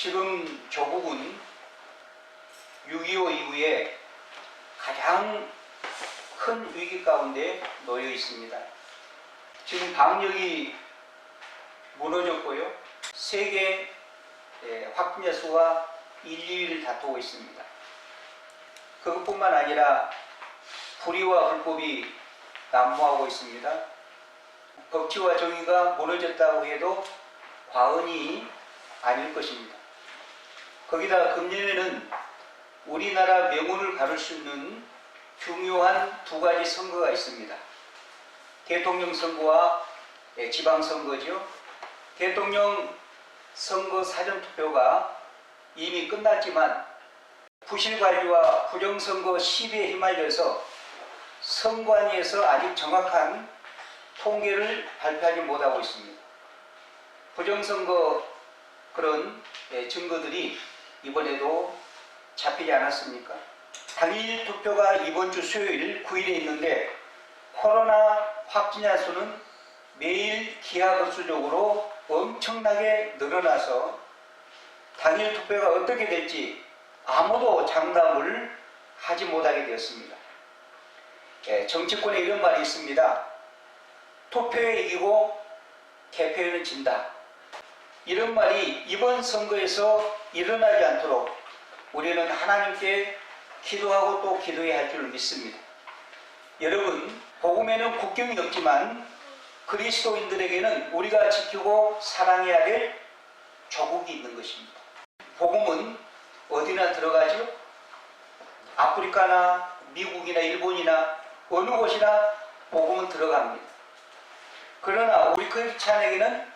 지금 조국은 6.25 이후에 가장 큰 위기 가운데 놓여 있습니다. 지금 방역이 무너졌고요. 세계 확진자 수가 1, 2위를 다투고 있습니다. 그것뿐만 아니라 불의와 불법이 난무하고 있습니다. 법치와 정의가 무너졌다고 해도 과언이 아닐 것입니다. 거기다 금년에는 우리나라 명운을 가를 수 있는 중요한 두 가지 선거가 있습니다. 대통령 선거와 지방선거죠. 대통령 선거 사전투표가 이미 끝났지만 부실관리와 부정선거 시비에 휘말려서 선관위에서 아직 정확한 통계를 발표하지 못하고 있습니다. 부정선거 그런 증거들이 이번에도 잡히지 않았습니까? 당일 투표가 이번 주 수요일 9일에 있는데 코로나 확진자 수는 매일 기하급수적으로 엄청나게 늘어나서 당일 투표가 어떻게 될지 아무도 장담을 하지 못하게 되었습니다. 정치권에 이런 말이 있습니다. 투표에 이기고 개표에는 진다. 이런 말이 이번 선거에서 일어나지 않도록 우리는 하나님께 기도하고 또 기도해야 할 줄 믿습니다. 여러분, 복음에는 국경이 없지만 그리스도인들에게는 우리가 지키고 사랑해야 될 조국이 있는 것입니다. 복음은 어디나 들어가죠? 아프리카나 미국이나 일본이나 어느 곳이나 복음은 들어갑니다. 그러나 우리 크리스찬에게는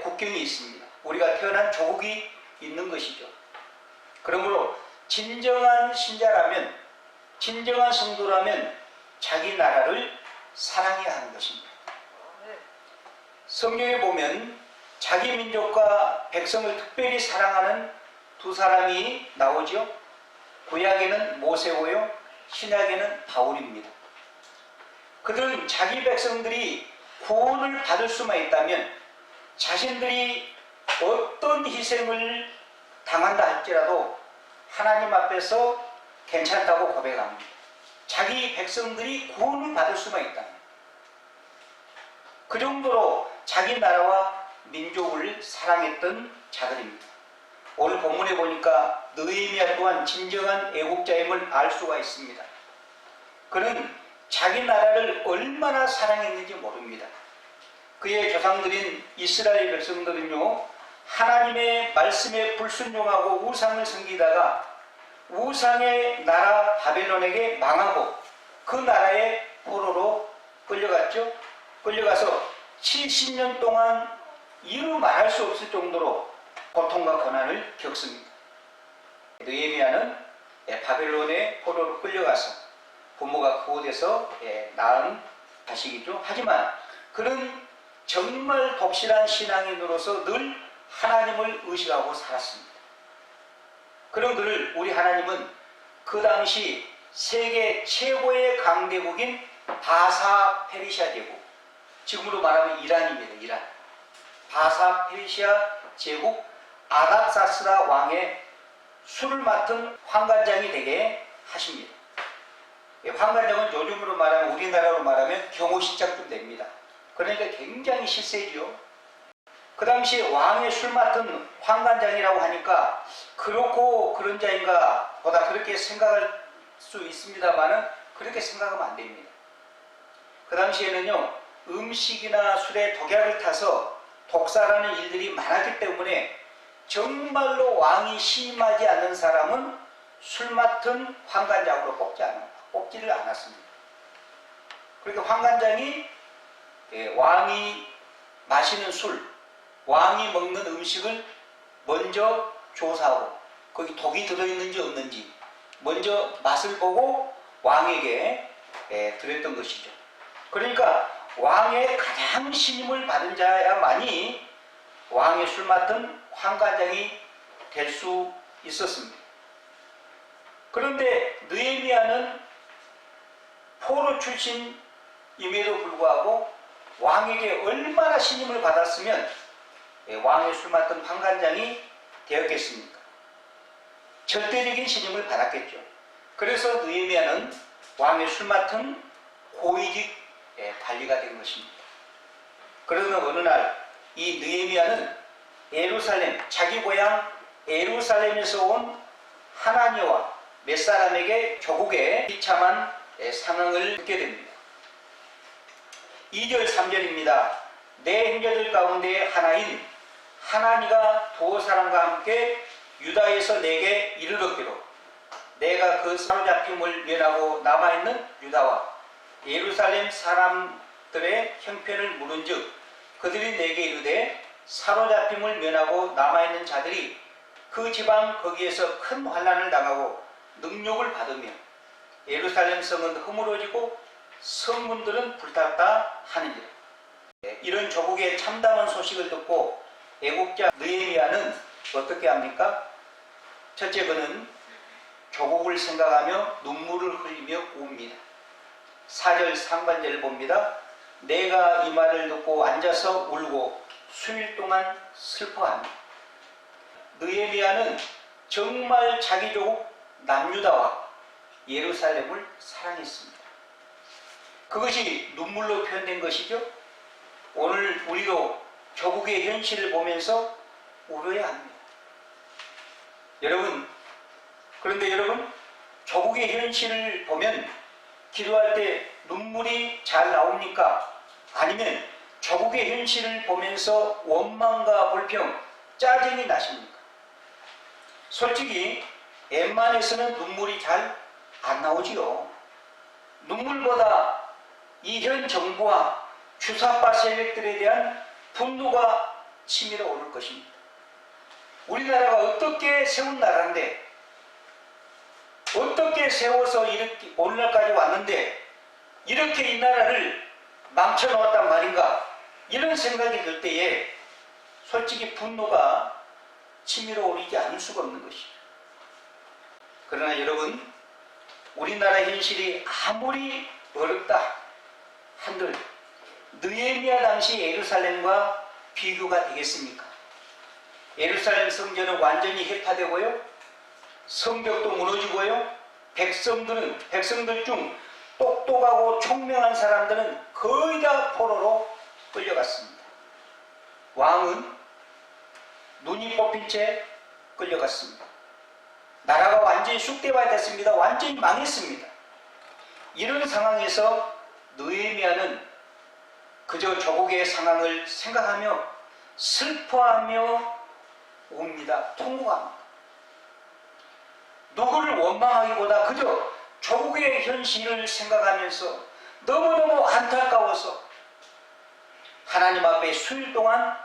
국경이 있습니다. 우리가 태어난 조국이 있는 것이죠. 그러므로 진정한 신자라면, 진정한 성도라면 자기 나라를 사랑해야 하는 것입니다. 성경에 보면 자기 민족과 백성을 특별히 사랑하는 두 사람이 나오죠. 구약에는 모세고요, 신약에는 바울입니다. 그들은 자기 백성들이 구원을 받을 수만 있다면 자신들이 어떤 희생을 당한다 할지라도 하나님 앞에서 괜찮다고 고백합니다. 자기 백성들이 구원을 받을 수만 있다면. 그 정도로 자기 나라와 민족을 사랑했던 자들입니다. 오늘 본문에 보니까 느헤미야 또한 진정한 애국자임을 알 수가 있습니다. 그는 자기 나라를 얼마나 사랑했는지 모릅니다. 그의 조상들인 이스라엘 백성들은요, 하나님의 말씀에 불순종하고 우상을 섬기다가 우상의 나라 바벨론에게 망하고 그 나라의 포로로 끌려갔죠. 끌려가서 70년 동안 이루 말할 수 없을 정도로 고통과 고난을 겪습니다. 느헤미야는 바벨론의 포로로 끌려가서 부모가 그곳에서 낳은 자식이죠. 하지만 그는 정말 독실한 신앙인으로서 늘 하나님을 의식하고 살았습니다. 그런 그를 우리 하나님은 그 당시 세계 최고의 강대국인 바사 페르시아 제국, 지금으로 말하면 이란입니다. 이란. 바사 페르시아 제국 아닥사스라 왕의 술을 맡은 환관장이 되게 하십니다. 환관장은 요즘으로 말하면, 우리나라로 말하면 경호실장쯤 됩니다. 그러니까 굉장히 실세지요. 그 당시 왕의 술 맡은 환관장이라고 하니까 그렇고 그런 자인가 보다 그렇게 생각할 수 있습니다만은 그렇게 생각하면 안 됩니다. 그 당시에는요, 음식이나 술에 독약을 타서 독살하는 일들이 많았기 때문에 정말로 왕이 신임하지 않는 사람은 술 맡은 환관장으로 뽑지를 않았습니다. 그러니까 환관장이 왕이 마시는 술, 왕이 먹는 음식을 먼저 조사하고 거기 독이 들어있는지 없는지 먼저 맛을 보고 왕에게 드렸던 것이죠. 그러니까 왕의 가장 신임을 받은 자야만이 왕의 술 맡은 환관장이 될 수 있었습니다. 그런데 느헤미야는 포로 출신임에도 불구하고 왕에게 얼마나 신임을 받았으면 왕의 술 맡은 환관장이 되었겠습니까? 절대적인 신임을 받았겠죠. 그래서 느헤미야는 왕의 술 맡은 고위직 관리가 된 것입니다. 그러던 어느 날 이 느헤미야는 예루살렘, 자기 고향 예루살렘에서 온 하나니와 몇 사람에게 조국의 비참한 상황을 듣게 됩니다. 2절 3절입니다. 내 형제들 가운데 하나인 하나니가 두 사람과 함께 유다에서 내게 이르렀기로 내가 그 사로잡힘을 면하고 남아있는 유다와 예루살렘 사람들의 형편을 물은즉 그들이 내게 이르되 사로잡힘을 면하고 남아있는 자들이 그 지방 거기에서 큰 환난을 당하고 능욕을 받으며 예루살렘 성은 허물어지고 성문들은 불탔다 하느니라. 이런 조국의 참담한 소식을 듣고 애국자 느헤미야는 어떻게 합니까? 첫째, 그는 조국을 생각하며 눈물을 흘리며 웁니다. 4절 상반절을 봅니다. 내가 이 말을 듣고 앉아서 울고 수일 동안 슬퍼합니다. 느헤미야는 정말 자기 조국 남유다와 예루살렘을 사랑했습니다. 그것이 눈물로 표현된 것이죠. 오늘 우리도 조국의 현실을 보면서 울어야 합니다. 그런데 여러분, 조국의 현실을 보면 기도할 때 눈물이 잘 나옵니까? 아니면 조국의 현실을 보면서 원망과 불평, 짜증이 나십니까? 솔직히 웬만해서는 눈물이 잘 안 나오지요. 눈물보다 이 현 정부와 주사파 세력들에 대한 분노가 치밀어 오를 것입니다. 우리나라가 어떻게 세운 나라인데, 어떻게 세워서 이렇게 오늘날까지 왔는데 이렇게 이 나라를 망쳐놓았단 말인가, 이런 생각이 들 때에 솔직히 분노가 치밀어 오르지 않을 수가 없는 것이죠. 그러나 여러분, 우리나라 현실이 아무리 어렵다 한들 느헤미야 당시 예루살렘과 비교가 되겠습니까? 예루살렘 성전은 완전히 해파되고요, 성벽도 무너지고요, 백성들 중 똑똑하고 총명한 사람들은 거의 다 포로로 끌려갔습니다. 왕은 눈이 뽑힌 채 끌려갔습니다. 나라가 완전히 쑥대밭됐습니다. 완전히 망했습니다. 이런 상황에서 느헤미야는 그저 조국의 상황을 생각하며 슬퍼하며 옵니다. 통곡합니다. 누구를 원망하기보다 그저 조국의 현실을 생각하면서 너무너무 안타까워서 하나님 앞에 수일 동안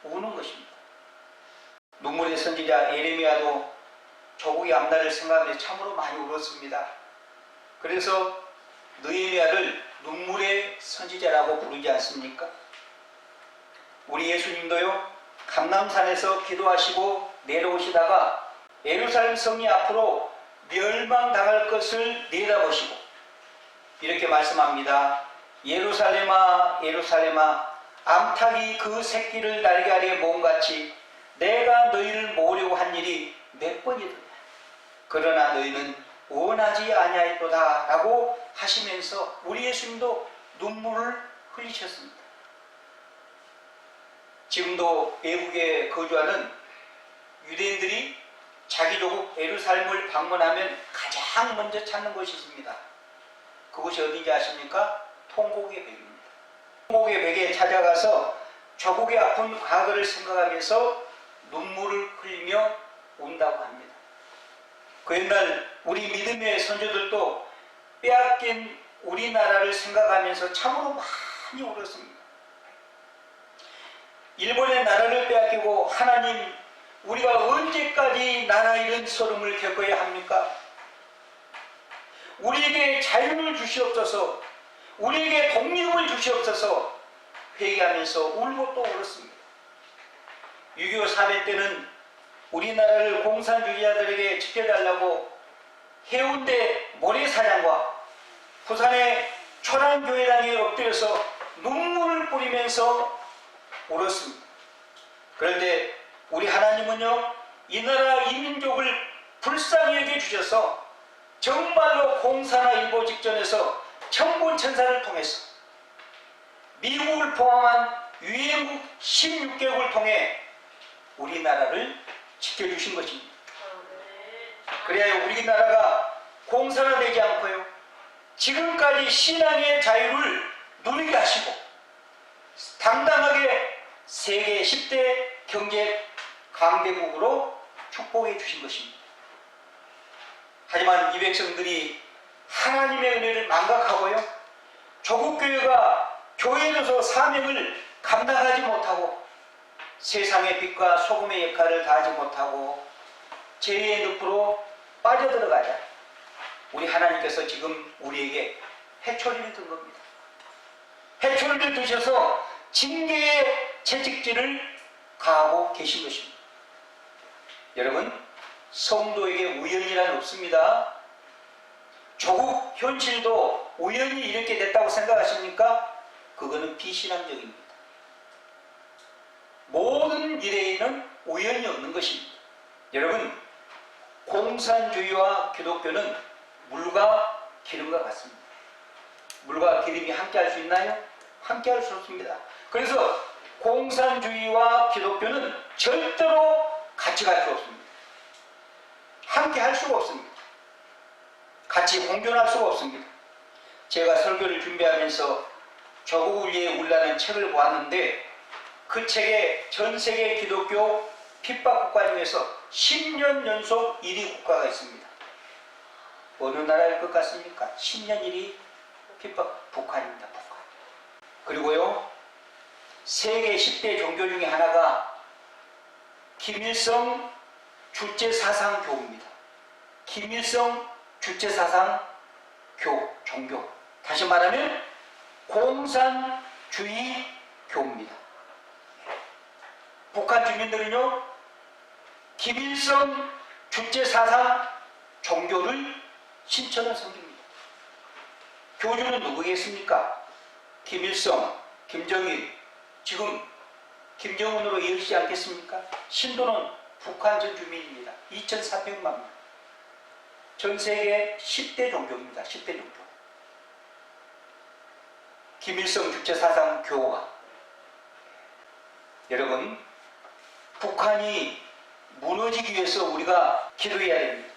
우는 것입니다. 눈물의 선지자 예레미야도 조국의 앞날을 생각하며 참으로 많이 울었습니다. 그래서 느헤미야를 눈물의 선지자라고 부르지 않습니까? 우리 예수님도요, 감람산에서 기도하시고 내려오시다가 예루살렘 성이 앞으로 멸망당할 것을 내다보시고 이렇게 말씀합니다. 예루살렘아 예루살렘아, 암탉이 그 새끼를 날개 아래에 모음같이 내가 너희를 모으려고 한 일이 몇 번이더냐. 그러나 너희는 원하지 아니하였도다 라고 하시면서 우리 예수님도 눈물을 흘리셨습니다. 지금도 외국에 거주하는 유대인들이 자기 조국 예루살렘을 방문하면 가장 먼저 찾는 곳이 있습니다. 그곳이 어딘지 아십니까? 통곡의 벽입니다. 통곡의 벽에 찾아가서 조국의 아픈 과거를 생각하면서 눈물을 흘리며 운다고 합니다. 그 옛날 우리 믿음의 선조들도 빼앗긴 우리나라를 생각하면서 참으로 많이 울었습니다. 일본의 나라를 빼앗기고 하나님, 우리가 언제까지 나라 잃은 소름을 겪어야 합니까? 우리에게 자유를 주시옵소서, 우리에게 독립을 주시옵소서 회개하면서 울고 또 울었습니다. 6.25 사변 때는 우리나라를 공산주의자들에게 지켜달라고 해운대 모래사장과 부산의 초란교회당에 엎드려서 눈물을 뿌리면서 울었습니다. 그런데 우리 하나님은요, 이 나라 이민족을 불쌍히 여겨주셔서 정말로 공사나 일보 직전에서 천군천사를 통해서 미국을 포함한 유엔국 16개국을 통해 우리나라를 지켜주신 것입니다. 그래야 우리나라가 공산화되지 않고요, 지금까지 신앙의 자유를 누리게 하시고 당당하게 세계 10대 경제 강대국으로 축복해 주신 것입니다. 하지만 이 백성들이 하나님의 은혜를 망각하고요, 조국교회가 교회로서 사명을 감당하지 못하고 세상의 빛과 소금의 역할을 다하지 못하고 죄의 늪으로 빠져들어가자 우리 하나님께서 지금 우리에게 해초리를 든 겁니다. 해초리를 드셔서 징계의 채찍질을 가하고 계신 것입니다. 여러분, 성도에게 우연이란 없습니다. 조국 현실도 우연히 이렇게 됐다고 생각하십니까? 그거는 비신앙적입니다. 모든 일에는 우연이 없는 것입니다. 여러분, 공산주의와 기독교는 물과 기름과 같습니다. 물과 기름이 함께 할 수 있나요? 함께 할 수 없습니다. 그래서 공산주의와 기독교는 절대로 같이 갈 수 없습니다. 함께 할 수가 없습니다. 같이 공존할 수가 없습니다. 제가 설교를 준비하면서 조국을 위해 울라는 책을 보았는데 그 책에 전 세계 기독교 핍박 국가 중에서 10년 연속 1위 국가가 있습니다. 어느 나라일 것 같습니까? 10년 1위 핍박, 북한입니다. 북한. 그리고요, 세계 10대 종교 중에 하나가 김일성 주체사상교입니다. 김일성 주체사상교, 종교. 다시 말하면 공산주의 교입니다. 북한 주민들은요, 김일성 주체사상 종교를 신천을 섬깁니다. 교주는 누구겠습니까? 김일성, 김정일, 지금 김정은으로 이어지지 않겠습니까? 신도는 북한 전 주민입니다. 2,400만 명. 전 세계 10대 종교입니다. 10대 종교. 김일성 주체사상 교가. 여러분, 북한이 무너지기 위해서 우리가 기도해야 됩니다.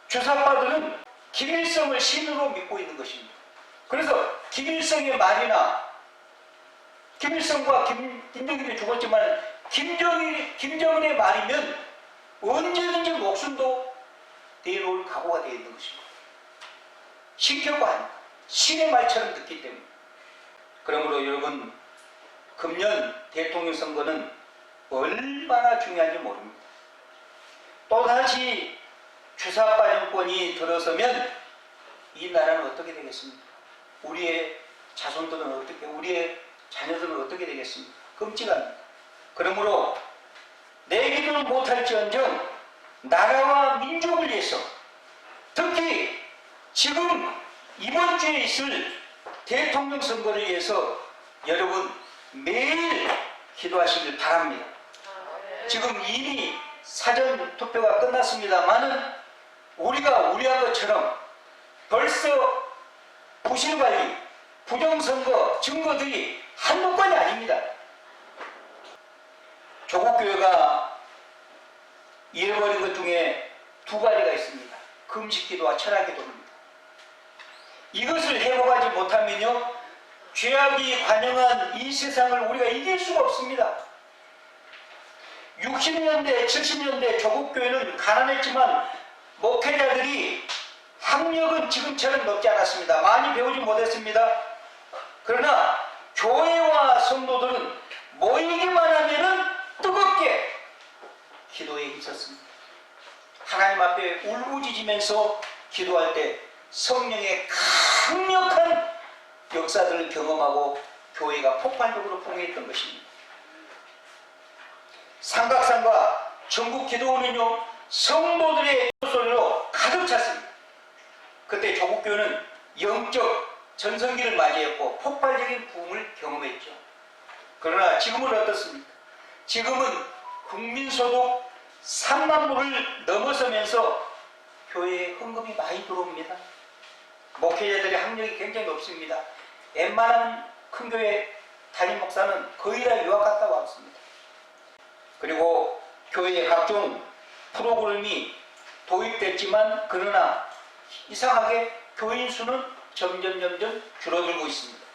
주사파들은 김일성을 신으로 믿고 있는 것입니다. 그래서 김일성의 말이나 김일성과 김정일이 죽었지만 김정은의 말이면 언제든지 목숨도 내놓을 각오가 되어 있는 것입니다. 신격과 아닙니다. 신의 말처럼 듣기 때문에. 그러므로 여러분, 금년 대통령 선거는 얼마나 중요한지 모릅니다. 또다시 주사파 정권이 들어서면 이 나라는 어떻게 되겠습니까? 우리의 자손들은 어떻게, 우리의 자녀들은 어떻게 되겠습니까? 끔찍합니다. 그러므로 내 기도는 못할지언정 나라와 민족을 위해서, 특히 지금 이번 주에 있을 대통령 선거를 위해서 여러분 매일 기도하시길 바랍니다. 지금 이미 사전 투표가 끝났습니다만은 우리가 우려한 것처럼 벌써 부실관리, 부정선거 증거들이 한두 건이 아닙니다. 조국교회가 잃어버린 것 중에 두 가지가 있습니다. 금식기도와 철학기도입니다. 이것을 회복하지 못하면요, 죄악이 관영한 이 세상을 우리가 이길 수가 없습니다. 60년대, 70년대 조국교회는 가난했지만 목회자들이 학력은 지금처럼 높지 않았습니다. 많이 배우지 못했습니다. 그러나 교회와 성도들은 모이기만 하면은 뜨겁게 기도에 있었습니다. 하나님 앞에 울부짖으면서 기도할 때 성령의 강력한 역사들을 경험하고 교회가 폭발적으로 풍요했던 것입니다. 삼각산과 전국 기도원은요, 성도들의 소리로 가득 찼습니다. 그때 조국교회는 영적 전성기를 맞이했고 폭발적인 부흥을 경험했죠. 그러나 지금은 어떻습니까? 지금은 국민소득 3만 불을 넘어서면서 교회에 헌금이 많이 들어옵니다. 목회자들의 학력이 굉장히 높습니다. 웬만한 큰 교회 담임 목사는 거의 다 유학 갔다 왔습니다. 그리고 교회에 각종 프로그램이 도입됐지만 그러나 이상하게 교인 수는 점점 줄어들고 있습니다.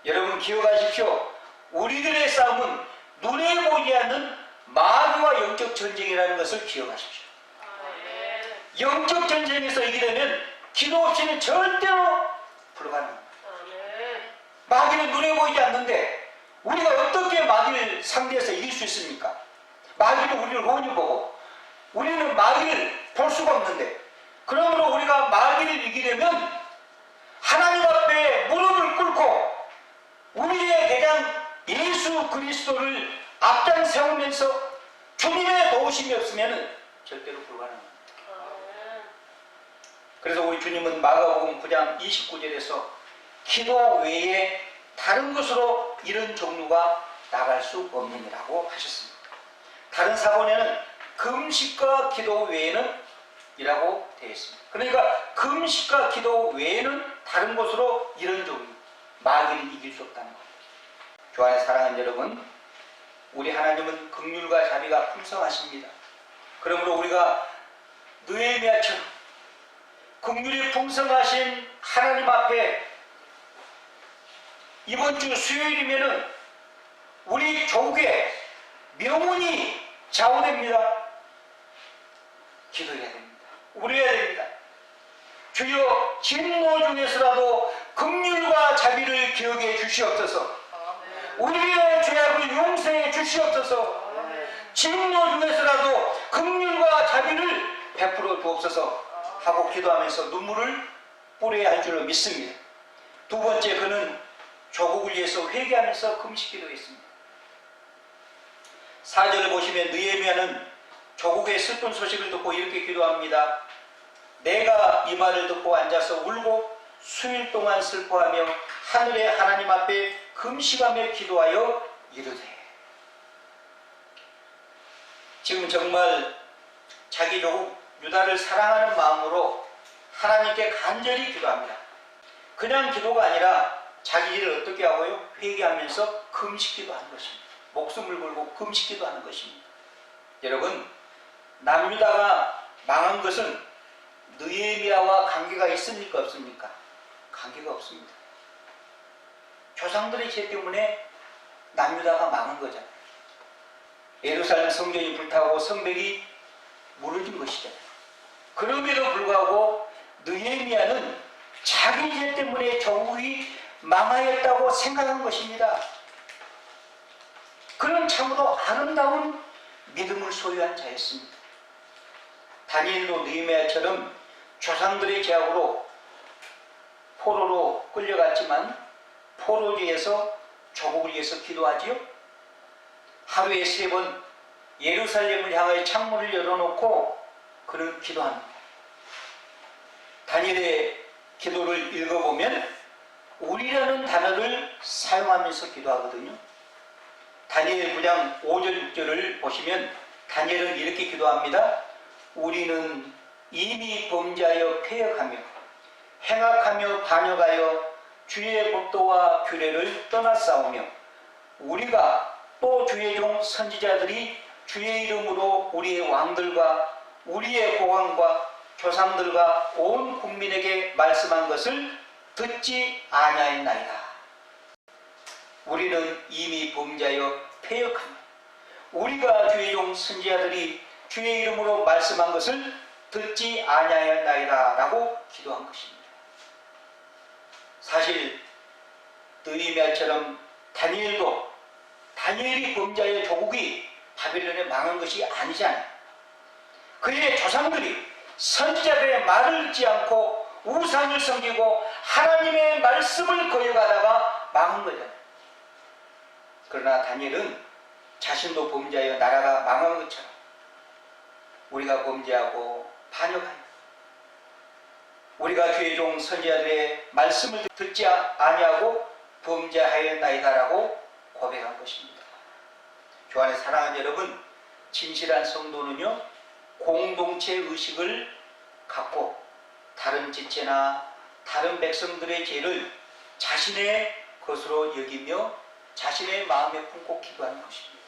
여러분 기억하십시오. 우리들의 싸움은 눈에 보이지 않는 마귀와 영적 전쟁이라는 것을 기억하십시오. 영적 전쟁에서 이기려면 기도 없이는 절대로 불가능합니다. 마귀는 눈에 보이지 않는데 우리가 어떻게 마귀를 상대해서 이길 수 있습니까? 마귀는 우리를 훤히 보고 우리는 마귀를 볼 수가 없는데, 그러므로 우리가 마귀를 이기려면 하나님 앞에 무릎을 꿇고 우리의 대장 예수 그리스도를 앞장 세우면서 주님의 도우심이 없으면 절대로 불가능합니다. 그래서 우리 주님은 마가복음 9장 29절에서 기도 외에 다른 것으로 이런 종류가 나갈 수 없느니라고 하셨습니다. 다른 사본에는 금식과 기도 외에는 이라고 되어 있습니다. 그러니까 금식과 기도 외에는 다른 것으로 이런 종류 마귀를 이길 수 없다는 겁니다. 주 안에 사랑하는 여러분, 우리 하나님은 긍휼과 자비가 풍성하십니다. 그러므로 우리가 느헤미야처럼 긍휼이 풍성하신 하나님 앞에 이번 주 수요일이면은 우리 조국의 명운이 좌우됩니다. 기도해야 됩니다. 울어야 됩니다. 주여 진노 중에서라도 긍휼과 자비를 기억해 주시옵소서. 우리의 죄악을 용서해 주시옵소서. 진노 중에서라도 긍휼과 자비를 베풀어 주옵소서 하고 기도하면서 눈물을 뿌려야 할 줄로 믿습니다. 두 번째, 그는 조국을 위해서 회개하면서 금식기도했습니다. 4절을 보시면 느헤미야는 조국의 슬픈 소식을 듣고 이렇게 기도합니다. 내가 이 말을 듣고 앉아서 울고 수일 동안 슬퍼하며 하늘의 하나님 앞에 금식하며 기도하여 이르되. 지금 정말 자기 조국 유다를 사랑하는 마음으로 하나님께 간절히 기도합니다. 그냥 기도가 아니라 자기 일을 어떻게 하고요? 회개하면서 금식기도 하는 것입니다. 목숨을 걸고 금식기도 하는 것입니다. 여러분, 남유다가 망한 것은 느헤미야와 관계가 있습니까? 없습니까? 관계가 없습니다. 조상들의 죄 때문에 남유다가 망한 거잖아요. 예루살렘 성전이 불타고 성벽이 무너진 것이잖아요. 그럼에도 불구하고 느헤미야는 자기 죄 때문에 조국이 망하였다고 생각한 것입니다. 그는 참으로 아름다운 믿음을 소유한 자였습니다. 다니엘도 느헤미야처럼 조상들의 죄악으로 포로로 끌려갔지만 포로지에서 조국을 위해서 기도하지요. 하루에 3번 예루살렘을 향하여 창문을 열어놓고 그는 기도합니다. 다니엘의 기도를 읽어보면 우리라는 단어를 사용하면서 기도하거든요. 다니엘 9장 5절 6절을 보시면 다니엘은 이렇게 기도합니다. 우리는 이미 범죄하여 패역하며 행악하며 반역하여 주의 법도와 규례를 떠나싸우며 우리가 또 주의 종 선지자들이 주의 이름으로 우리의 왕들과 우리의 고관과 조상들과 온 국민에게 말씀한 것을 듣지 아니하였나이다. 우리는 이미 범죄하여 패역하며 우리가 주의 종 선지자들이 주의 이름으로 말씀한 것을 듣지 아니하였나이다 라고 기도한 것입니다. 사실 느헤미야처럼 다니엘이 범죄하여 조국이 바벨론에 망한 것이 아니잖아요. 그의 조상들이 선지자들의 말을 듣지 않고 우상을 섬기고 하나님의 말씀을 거역하다가 망한 거잖아요. 그러나 다니엘은 자신도 범죄하여 나라가 망한 것처럼 우리가 범죄하고 반역하여 우리가 주의 종 선지자들의 말씀을 듣지 아니하고 범죄하였나이다라고 고백한 것입니다. 주 안에 사랑하는 여러분, 진실한 성도는요, 공동체 의식을 갖고 다른 지체나 다른 백성들의 죄를 자신의 것으로 여기며 자신의 마음에 품고 기도하는 것입니다.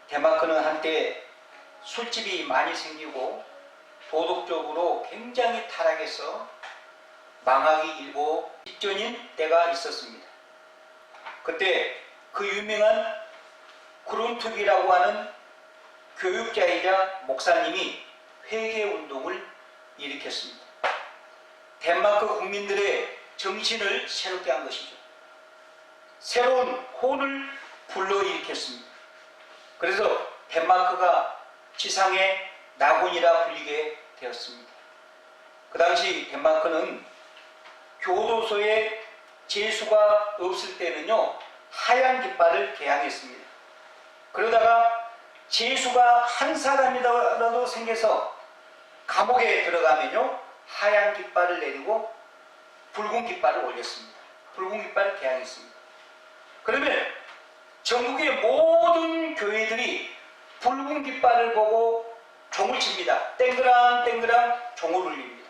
덴마크는 한때 술집이 많이 생기고 도덕적으로 굉장히 타락해서 망하기 일보 직전인 때가 있었습니다. 그때 그 유명한 그룬투기라고 하는 교육자이자 목사님이 회개운동을 일으켰습니다. 덴마크 국민들의 정신을 새롭게 한 것이죠. 새로운 혼을 불러일으켰습니다. 그래서 덴마크가 지상의 낙원이라 불리게 되었습니다. 그 당시 덴마크는 교도소에 죄수가 없을 때는요, 하얀 깃발을 개항했습니다. 그러다가 죄수가 한 사람이라도 생겨서 감옥에 들어가면요, 하얀 깃발을 내리고 붉은 깃발을 올렸습니다. 붉은 깃발을 개항했습니다. 그러면 전국의 모든 교회들이 붉은 깃발을 보고 종을 칩니다. 땡그랑 땡그랑 종을 울립니다.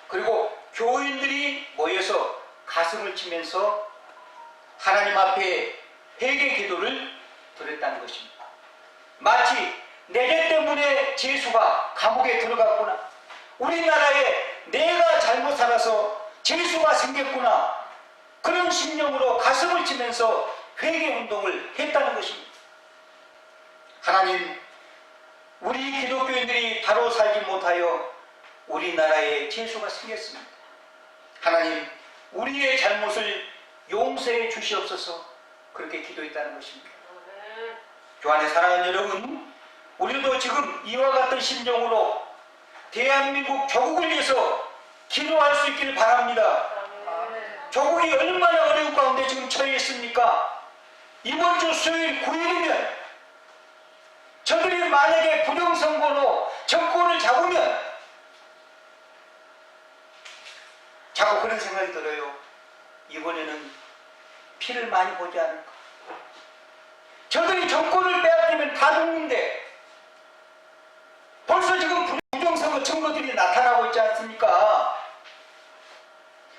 그리고 교인들이 모여서 가슴을 치면서 하나님 앞에 회개 기도를 드렸다는 것입니다. 마치 내 죄 때문에 죄수가 감옥에 들어갔구나, 우리나라에 내가 잘못 살아서 죄수가 생겼구나, 그런 심령으로 가슴을 치면서 회개운동을 했다는 것입니다. 하나님, 우리 기독교인들이 바로 살지 못하여 우리나라에 죄수가 생겼습니다. 하나님, 우리의 잘못을 용서해 주시옵소서. 그렇게 기도했다는 것입니다. 교환의 사랑하는 여러분, 우리도 지금 이와 같은 심정으로 대한민국 조국을 위해서 기도할 수 있기를 바랍니다. 조국이 얼마나 어려운 가운데 지금 처해 있습니까? 이번 주 수요일 9일이면 저들이 만약에 부정선거로 정권을 잡으면 자꾸 그런 생각이 들어요. 이번에는 피를 많이 보지 않을까. 저들이 정권을 빼앗기면 다 죽는데 벌써 지금 부정선거 증거들이 나타나고 있지 않습니까?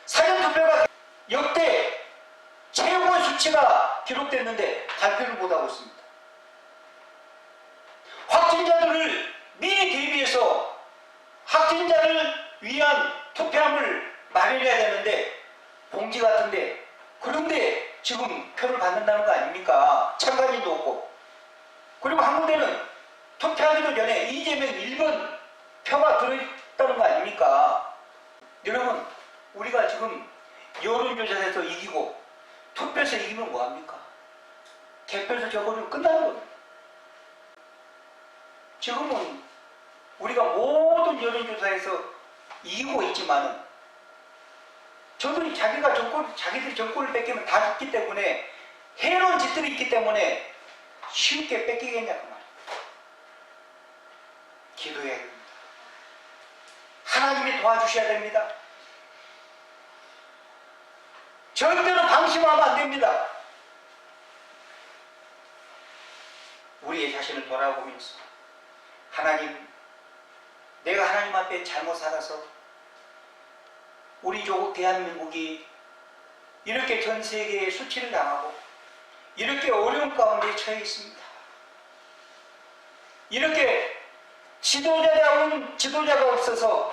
사전투표가 역대 최고의 수치가 기록됐는데 발표를 못하고 있습니다. 확진자들을 미리 대비해서 확진자를 위한 투표함을 마련해야 되는데 봉지 같은데, 그런데 지금 표를 받는다는 거 아닙니까? 참관인도 없고. 그리고 한 군데는 투표하기도 전에 이재명 1번 표가 들어있다는 거 아닙니까? 여러분, 우리가 지금 여론조사에서 이기고 투표에서 이기면 뭐합니까? 개표에서 져버리면 끝나는 겁니다. 지금은 우리가 모든 여론조사에서 이기고 있지만은 저들이 자기들이 정권을 뺏기면 다 죽기 때문에, 해로운 짓들이 있기 때문에 쉽게 뺏기겠냐고 말이에요. 기도해야 됩니다. 하나님이 도와주셔야 됩니다. 절대로 방심하면 안 됩니다. 우리의 자신을 돌아보면서, 하나님, 내가 하나님 앞에 잘못 살아서 우리 조국 대한민국이 이렇게 전 세계에 수치를 당하고 이렇게 어려운 가운데 처해 있습니다. 이렇게 지도자다운 지도자가 없어서,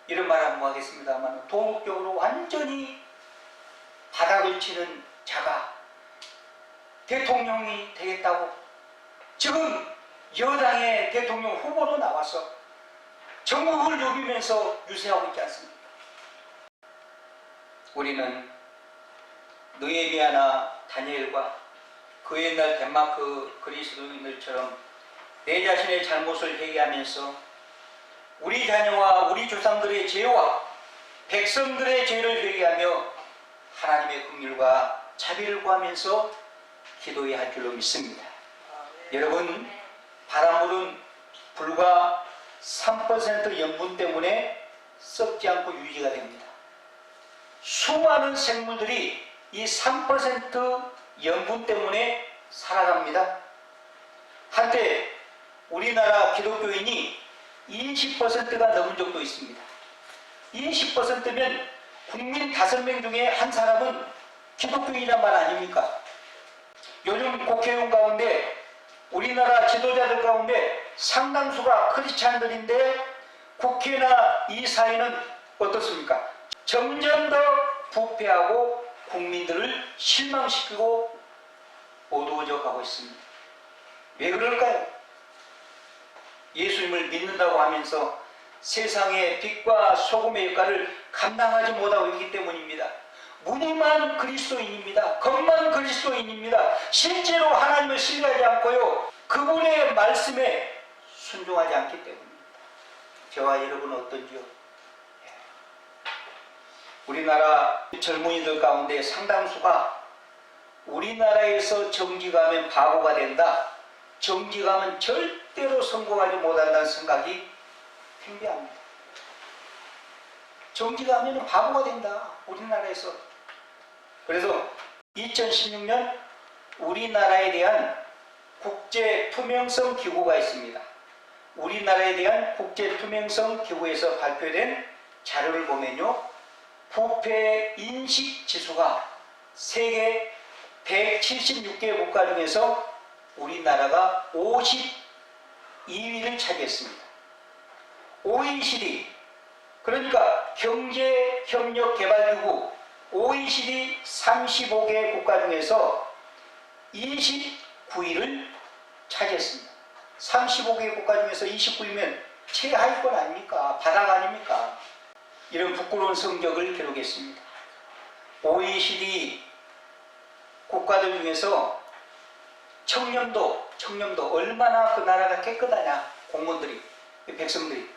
이런 말은 뭐하겠습니다만, 도덕적으로 완전히 바닥을 치는 자가 대통령이 되겠다고 지금 여당의 대통령 후보로 나와서 전국을 누비면서 유세하고 있지 않습니까? 우리는 느헤미야나 다니엘과 그 옛날 덴마크 그리스도인들처럼 내 자신의 잘못을 회개하면서 우리 자녀와 우리 조상들의 죄와 백성들의 죄를 회개하며 하나님의 긍휼과 자비를 구하면서 기도해야 할 줄로 믿습니다. 여러분, 바닷물은 불과 3% 염분 때문에 썩지 않고 유지가 됩니다. 수많은 생물들이 이 3% 염분 때문에 살아갑니다. 한때 우리나라 기독교인이 20%가 넘은 적도 있습니다. 20%면 국민 5명 중에 한 사람은 기독교인이란 말 아닙니까? 요즘 국회의원 가운데 우리나라 지도자들 가운데 상당수가 크리스찬들인데 국회나 이 사회는 어떻습니까? 점점 더 부패하고 국민들을 실망시키고 어두워져 가고 있습니다. 왜 그럴까요? 예수님을 믿는다고 하면서 세상의 빛과 소금의 역할을 감당하지 못하고 있기 때문입니다. 무늬만 그리스도인입니다. 겉만 그리스도인입니다. 실제로 하나님을 신뢰하지 않고요, 그분의 말씀에 순종하지 않기 때문입니다. 저와 여러분은 어떤지요? 우리나라 젊은이들 가운데 상당수가 우리나라에서 정직하면 바보가 된다, 정직하면 절대로 성공하지 못한다는 생각이 팽배합니다. 정직하면 바보가 된다, 우리나라에서. 그래서 2016년 우리나라에 대한 국제투명성 기구가 있습니다. 우리나라에 대한 국제투명성 기구에서 발표된 자료를 보면요, 부패 인식 지수가 세계 176개 국가 중에서 우리나라가 52위를 차지했습니다. OECD, 그러니까 경제협력개발기구 OECD 35개 국가 중에서 29위를 차지했습니다. 35개 국가 중에서 29위면 최하위권 아닙니까? 바닥 아닙니까? 이런 부끄러운 성적을 기록했습니다. OECD 국가들 중에서 청렴도 얼마나 그 나라가 깨끗하냐, 공무원들이, 백성들이,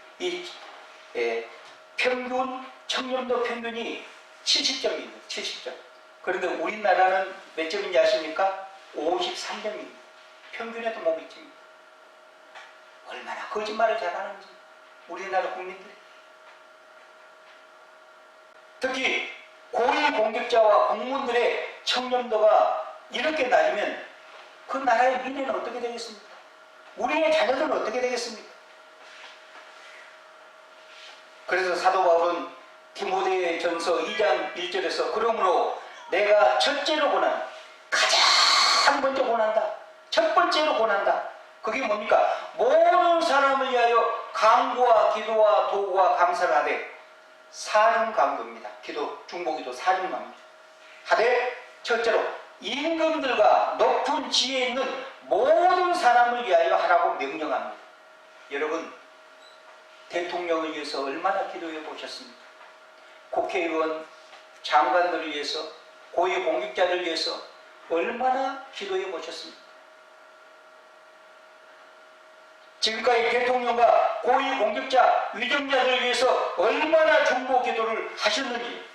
평균 청렴도 평균이 70점입니다. 70점. 그런데 우리나라는 몇 점인지 아십니까? 53점입니다. 평균에도 못 미칩니다. 얼마나 거짓말을 잘하는지 우리나라 국민들이. 특히 고위 공직자와 공무원들의 청렴도가 이렇게 낮으면 그 나라의 미래는 어떻게 되겠습니까? 우리의 자녀들은 어떻게 되겠습니까? 그래서 사도 바울은 디모데전서 2장 1절에서 그러므로 내가 첫째로 권한, 가장 먼저 권한다, 첫 번째로 권한다. 그게 뭡니까? 모든 사람을 위하여 간구와 기도와 도구와 감사를 하되, 사중간구입니다. 기도, 중보기도 사중간구입니다. 하되 첫째로 임금들과 높은 지혜에 있는 모든 사람을 위하여 하라고 명령합니다. 여러분, 대통령을 위해서 얼마나 기도해 보셨습니까? 국회의원, 장관들을 위해서, 고위공직자를 위해서 얼마나 기도해 보셨습니까? 지금까지 대통령과 고위공직자, 위정자들을 위해서 얼마나 중보 기도를 하셨는지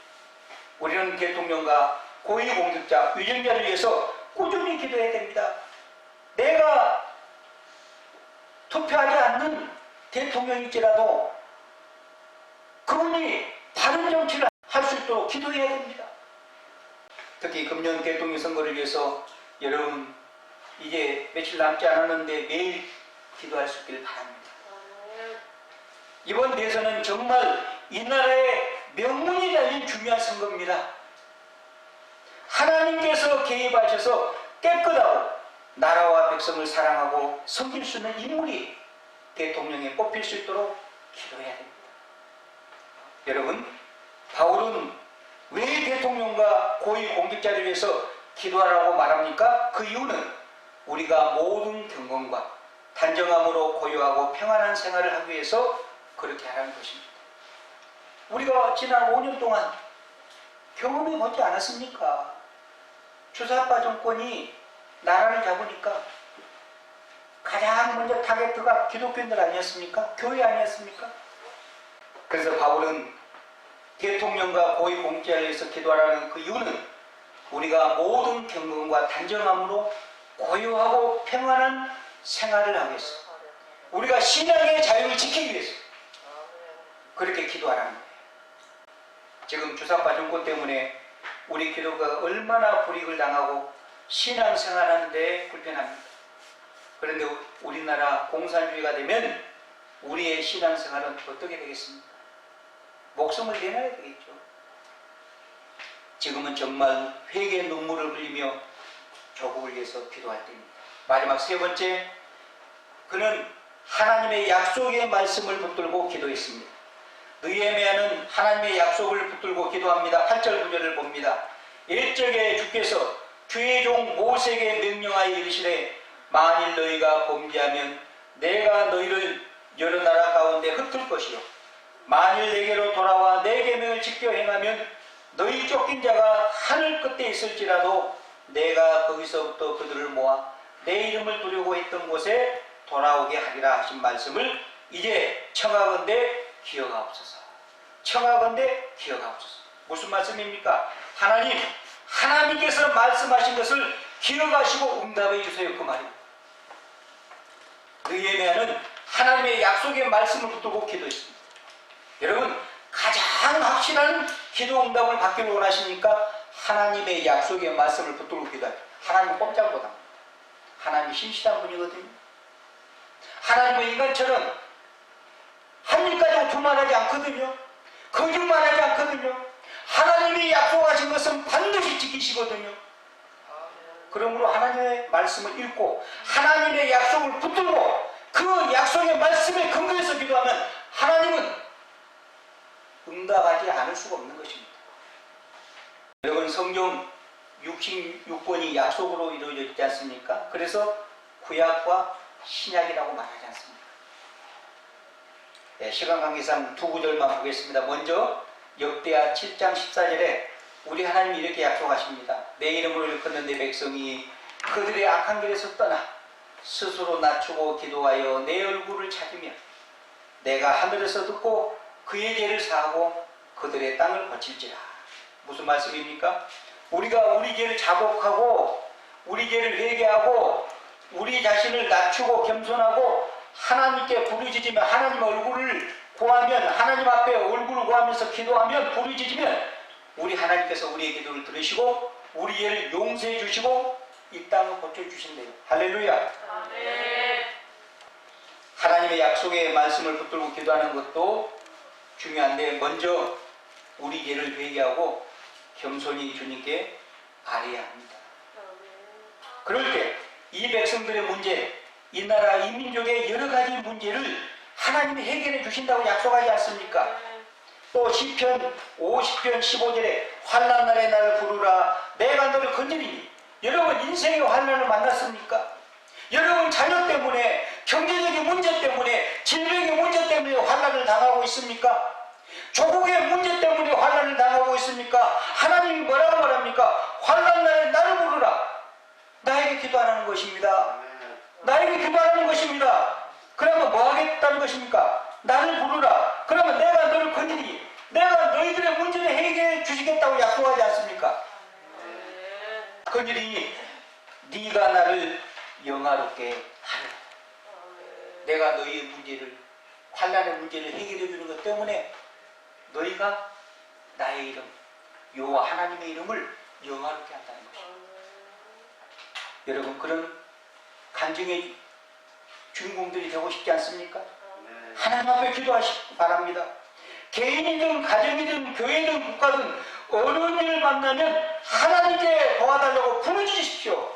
우리는 대통령과 고위공직자, 위정자를 위해서 꾸준히 기도해야 됩니다. 내가 투표하지 않는 대통령일지라도 그분이 바른 정치를 할 수 있도록 기도해야 됩니다. 특히 금년 대통령 선거를 위해서 여러분 이제 며칠 남지 않았는데 매일 기도할 수 있기를 바랍니다. 이번 대선은 정말 이 나라의 명운이 달린 중요한 선거입니다. 하나님께서 개입하셔서 깨끗하고 나라와 백성을 사랑하고 섬길 수 있는 인물이 대통령에 뽑힐 수 있도록 기도해야 됩니다. 여러분, 바울은 왜 대통령과 고위공직자를 위해서 기도하라고 말합니까? 그 이유는 우리가 모든 경건과 단정함으로 고요하고 평안한 생활을 하기 위해서 그렇게 하라는 것입니다. 우리가 지난 5년 동안 경험해 보지 않았습니까? 주사파 정권이 나라를 잡으니까 가장 먼저 타겟트가 기독교인들 아니었습니까? 교회 아니었습니까? 그래서 바울은 대통령과 고위공직자를 위해서 기도하라는 그 이유는 우리가 모든 경건과 단정함으로 고요하고 평안한 생활을 하기 위해서, 우리가 신앙의 자유를 지키기 위해서 그렇게 기도하라는 거예요. 지금 주사파 정권 때문에 우리 기도가 얼마나 불이익을 당하고 신앙생활하는데 불편합니다. 그런데 우리나라 공산주의가 되면 우리의 신앙생활은 어떻게 되겠습니까? 목숨을 내놔야 되겠죠. 지금은 정말 회개의 눈물을 흘리며 조국을 위해서 기도할 때입니다. 마지막 세 번째, 그는 하나님의 약속의 말씀을 붙들고 기도했습니다. 느헤미야는 하나님의 약속을 붙들고 기도합니다. 8절 9절을 봅니다. 일적에 주께서 주의 종 모세에게 명령하여 이르시되 만일 너희가 범죄하면 내가 너희를 여러 나라 가운데 흩을 것이요 만일 내게로 돌아와 내 계명을 지켜 행하면 너희 쫓긴 자가 하늘 끝에 있을지라도 내가 거기서부터 그들을 모아 내 이름을 두려고 했던 곳에 돌아오게 하리라 하신 말씀을 이제 청하건대 기억하옵소서. 청하건대 기억하옵소서. 무슨 말씀입니까? 하나님께서 말씀하신 것을 기억하시고 응답해 주세요. 그 말입니다. 느헤미야는 하나님의 약속의 말씀을 붙들고 기도했습니다. 여러분, 가장 확실한 기도 응답을 받기를 원하십니까? 하나님의 약속의 말씀을 붙들고 기도해요. 하나님 꼼짝 못합니다. 하나님이 신실한 분이거든요. 하나님은 인간처럼 한 일 가지고 두말하지 않거든요. 거짓말하지 않거든요. 하나님이 약속하신 것은 반드시 지키시거든요. 그러므로 하나님의 말씀을 읽고 하나님의 약속을 붙들고 그 약속의 말씀에 근거해서 기도하면 하나님은 응답하지 않을 수가 없는 것입니다. 여러분, 성경 66권이 약속으로 이루어져 있지 않습니까? 그래서 구약과 신약이라고 말하지 않습니까? 네, 시간 관계상 두 구절만 보겠습니다. 먼저 역대하 7장 14절에 우리 하나님이 이렇게 약속하십니다. 내 이름으로 일컫는 내 백성이 그들의 악한 길에서 떠나 스스로 낮추고 기도하여 내 얼굴을 찾으며 내가 하늘에서 듣고 그의 죄를 사하고 그들의 땅을 고칠지라. 무슨 말씀입니까? 우리가 우리 죄를 자복하고 우리 죄를 회개하고 우리 자신을 낮추고 겸손하고 하나님께 부르짖으며 하나님 얼굴을 구하면, 하나님 앞에 얼굴을 구하면서 기도하면, 부르짖으면 우리 하나님께서 우리의 기도를 들으시고 우리 죄를 용서해 주시고 이 땅을 고쳐주신대요. 할렐루야. 아멘. 하나님의 약속의 말씀을 붙들고 기도하는 것도 중요한데 먼저 우리 죄를 회개하고 겸손히 주님께 아뢰야 합니다. 그럴 때 이 백성들의 문제, 이 나라 이 민족의 여러 가지 문제를 하나님이 해결해 주신다고 약속하지 않습니까? 또 시편 50편 15절에 환난 날에 나를 부르라 내가 너를 건지리니. 여러분, 인생의 환난을 만났습니까? 여러분, 자녀 때문에, 경제적인 문제 때문에, 질병의 문제 때문에 환난을 당하고 있습니까? 조국의 문제 때문에 환난을 당하고 있습니까? 하나님이 뭐라고 말합니까? 환난 날에 나를 부르라. 나에게 기도하라는 것입니다. 나에게 기도하라는 것입니다. 그러면 뭐 하겠다는 것입니까? 나를 부르라. 그러면 내가 너를 건지리. 내가 너희들의 문제를 해결해 주시겠다고 약속하지 않습니까? 건지리 네가 나를 영화롭게 하라. 내가 너희의 문제를, 환난의 문제를 해결해 주는 것 때문에 너희가 나의 이름, 여호와 하나님의 이름을 영화롭게 한다는 것입니다. 여러분, 그런 간증의 주인공들이 되고 싶지 않습니까? 하나님 앞에 기도하시기 바랍니다. 개인이든 가정이든 교회든 국가든 어려운 일을 만나면 하나님께 도와달라고 부르짖으십시오.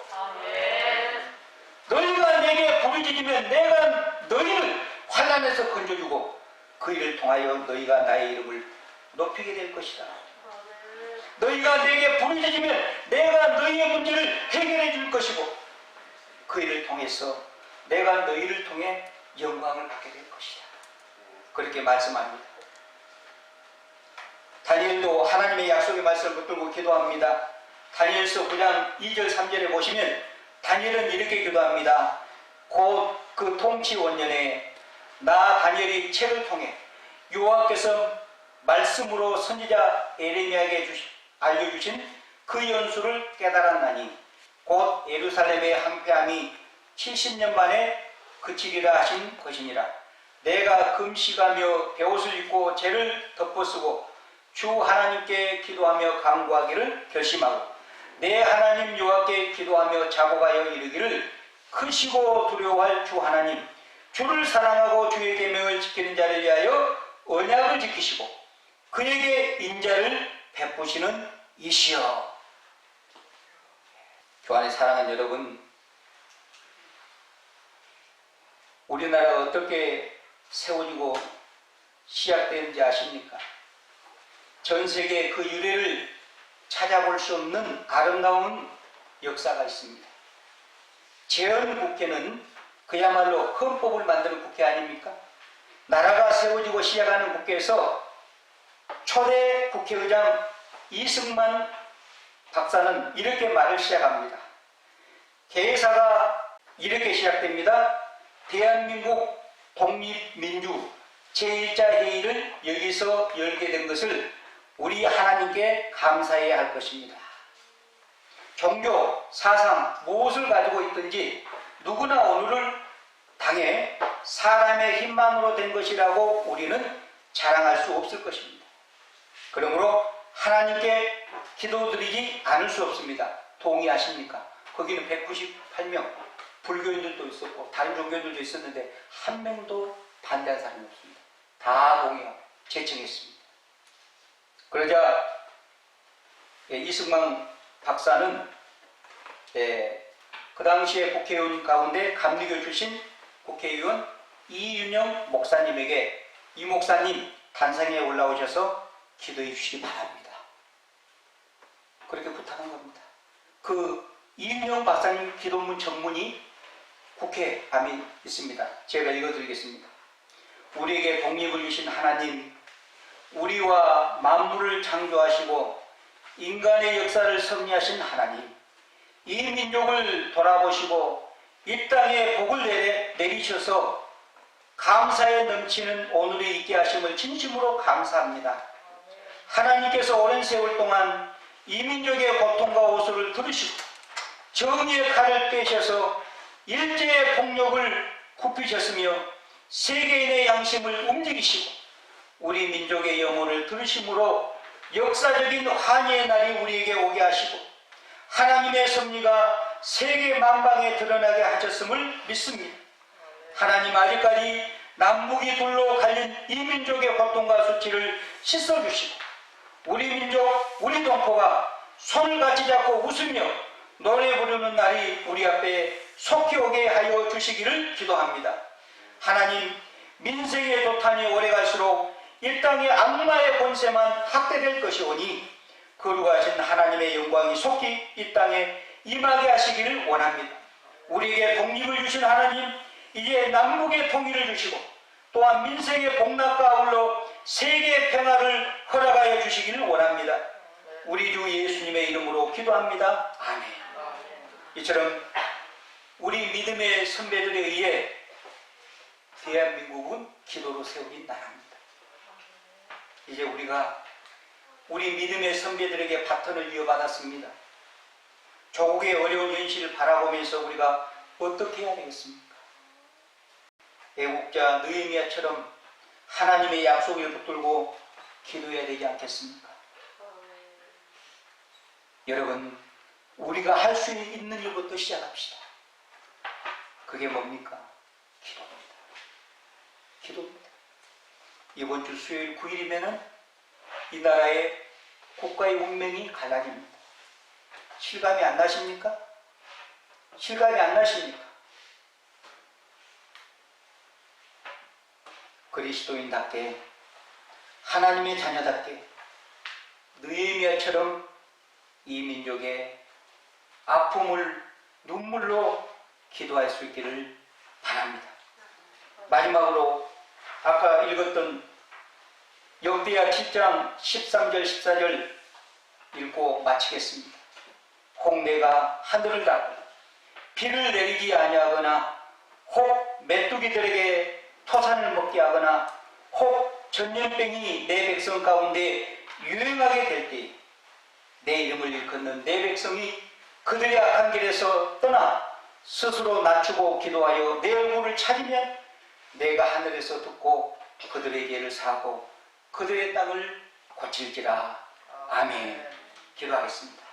너희가 내게 부르짖으면 내가 너희를 환난에서 건져주고 그 일을 통하여 너희가 나의 이름을 높이게 될 것이다. 너희가 내게 부르짖으면 내가 너희의 문제를 해결해 줄 것이고 그 일을 통해서 내가 너희를 통해 영광을 받게 될 것이다. 그렇게 말씀합니다. 다니엘도 하나님의 약속의 말씀을 붙들고 기도합니다. 다니엘서 9장 2절 3절에 보시면 다니엘은 이렇게 기도합니다. 곧 그 통치 원년에 나 다니엘이 책을 통해 여호와께서 말씀으로 선지자 에레미야에게 알려주신 그 연수를 깨달았나니 곧 예루살렘의 항폐함이 70년 만에 그치리라 하신 것이니라. 내가 금식하며 베옷을 입고 죄를 덮어쓰고 주 하나님께 기도하며 간구하기를 결심하고 내 하나님 여호와께 기도하며 자복하여 이르기를 크시고 두려워할 주 하나님, 주를 사랑하고 주의 계명을 지키는 자를 위하여 언약을 지키시고 그에게 인자를 베푸시는 이시여. 교환의 사랑하는 여러분, 우리나라가 어떻게 세워지고 시작되는지 아십니까? 전 세계 그 유래를 찾아볼 수 없는 아름다운 역사가 있습니다. 재헌국회는 그야말로 헌법을 만드는 국회 아닙니까? 나라가 세워지고 시작하는 국회에서 초대 국회의장 이승만 박사는 이렇게 말을 시작합니다. 개사가 이렇게 시작됩니다. 대한민국 독립민주 제1차 회의를 여기서 열게 된 것을 우리 하나님께 감사해야 할 것입니다. 종교, 사상, 무엇을 가지고 있든지 누구나 오늘을 당해 사람의 힘만으로 된 것이라고 우리는 자랑할 수 없을 것입니다. 그러므로 하나님께 기도드리지 않을 수 없습니다. 동의하십니까? 거기는 198명, 불교인들도 있었고 다른 종교들도 있었는데 한 명도 반대한 사람이 없습니다. 다 동의하고 제청했습니다. 그러자 이승만 박사는 그 당시에 국회의원 가운데 감리교 출신 국회의원 이윤영 목사님에게 이 목사님 단상에 올라오셔서 기도해 주시기 바랍니다. 그렇게 부탁한 겁니다. 그 이윤영 박사님 기도문 전문이 국회 안에 있습니다. 제가 읽어드리겠습니다. 우리에게 독립을 주신 하나님, 우리와 만물을 창조하시고 인간의 역사를 섭리하신 하나님, 이 민족을 돌아보시고 이 땅에 복을 내리셔서 감사에 넘치는 오늘이 있게 하심을 진심으로 감사합니다. 하나님께서 오랜 세월 동안 이 민족의 고통과 호소를 들으시고 정의의 칼을 빼셔서 일제의 폭력을 굽히셨으며 세계인의 양심을 움직이시고 우리 민족의 영혼을 들으심으로 역사적인 환희의 날이 우리에게 오게 하시고 하나님의 섭리가 세계 만방에 드러나게 하셨음을 믿습니다. 하나님, 아직까지 남북이 둘로 갈린 이 민족의 고통과 수치를 씻어주시고 우리 민족, 우리 동포가 손을 같이 잡고 웃으며 노래 부르는 날이 우리 앞에 속히 오게 하여 주시기를 기도합니다. 하나님, 민생의 도탄이 오래갈수록 이 땅의 악마의 권세만 확대될 것이오니 거룩하신 하나님의 영광이 속히 이 땅에 임하게 하시기를 원합니다. 우리에게 독립을 주신 하나님, 이제 남북의 통일을 주시고 또한 민생의 복락과 아울러 세계의 평화를 허락하여 주시기를 원합니다. 우리 주 예수님의 이름으로 기도합니다. 아멘. 이처럼 우리 믿음의 선배들에 의해 대한민국은 기도로 세워진 나라입니다. 이제 우리가 우리 믿음의 선배들에게 바톤을 이어받았습니다. 조국의 어려운 현실을 바라보면서 우리가 어떻게 해야 되겠습니까? 애국자 느헤미야처럼 하나님의 약속을 붙들고 기도해야 되지 않겠습니까? 여러분, 우리가 할 수 있는 일부터 시작합시다. 그게 뭡니까? 기도입니다. 기도입니다. 이번 주 수요일 9일이면은 이 나라의 국가의 운명이 갈라집니다. 실감이 안 나십니까? 실감이 안 나십니까? 그리스도인답게, 하나님의 자녀답게 느헤미야처럼 이 민족의 아픔을 눈물로 기도할 수 있기를 바랍니다. 마지막으로 아까 읽었던 역대하 7장 13절 14절 읽고 마치겠습니다. 혹 내가 하늘을 닫고 비를 내리지 아니하거나 혹 메뚜기들에게 토산을 먹게 하거나 혹 전염병이 내 백성 가운데 유행하게 될 때 내 이름을 일컫는 내 백성이 그들의 악한 길에서 떠나 스스로 낮추고 기도하여 내 얼굴을 찾으면 내가 하늘에서 듣고 그들의 죄를 사하고 그들의 땅을 고칠지라. 아멘. 기도하겠습니다.